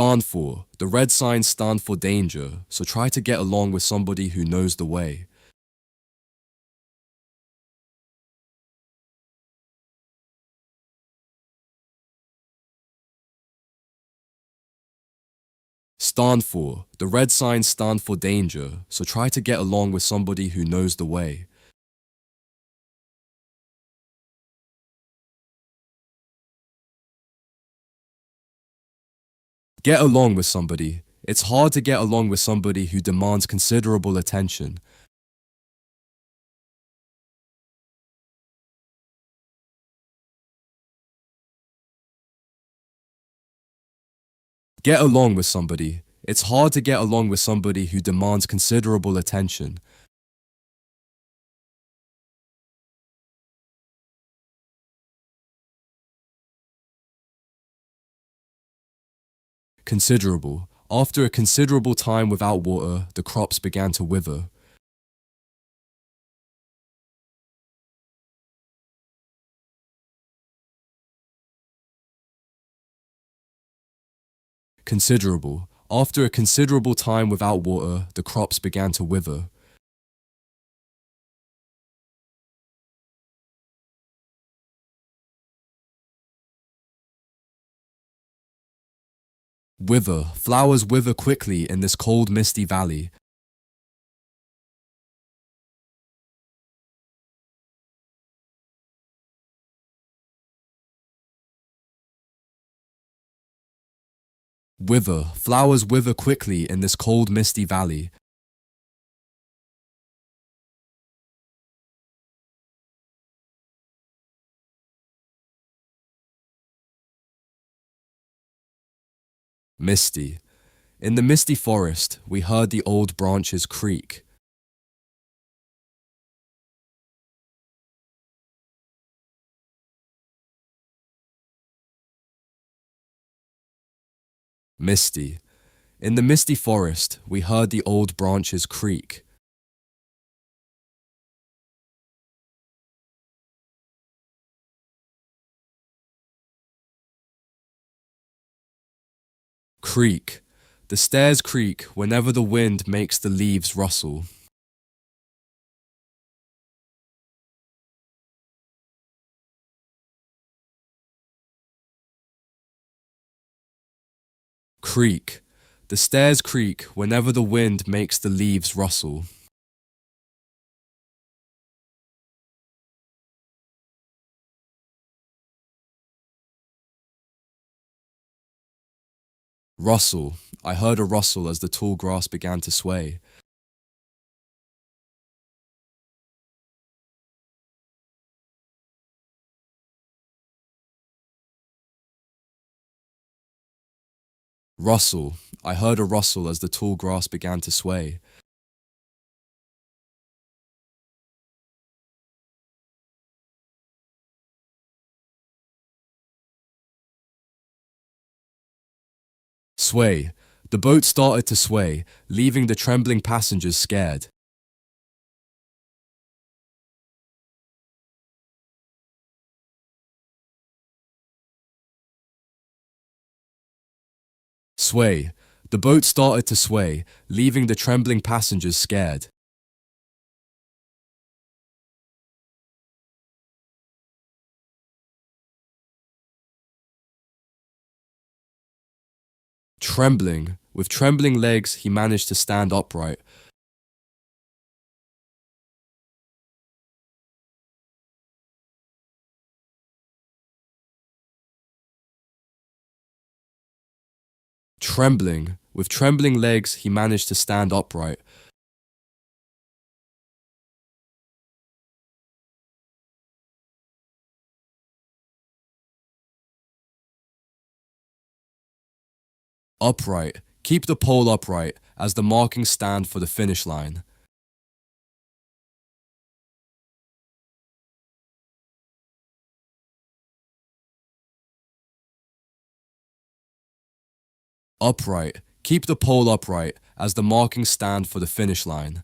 Stand for. The red signs stand for danger, so try to get along with somebody who knows the way. Stand for. The red signs stand for danger, so try to get along with somebody who knows the way. Get along with somebody. It's hard to get along with somebody who demands considerable attention. Get along with somebody. It's hard to get along with somebody who demands considerable attention. Considerable. After a considerable time without water, the crops began to wither. Considerable. After a considerable time without water, the crops began to wither. Wither. Flowers wither quickly in this cold, misty valley. Wither. Flowers wither quickly in this cold, misty valley. Misty. In the misty forest, we heard the old branches creak. Misty. In the misty forest, we heard the old branches creak. Creak. The stairs creak whenever the wind makes the leaves rustle. Creak. The stairs creak whenever the wind makes the leaves rustle. Rustle. I heard a rustle as the tall grass began to sway. Rustle. I heard a rustle as the tall grass began to sway. Sway. The boat started to sway, leaving the trembling passengers scared. Sway. The boat started to sway, leaving the trembling passengers scared. Trembling. With trembling legs, he managed to stand upright. Trembling. With trembling legs, he managed to stand upright. Upright. Keep the pole upright as the markings stand for the finish line. Upright. Keep the pole upright as the markings stand for the finish line.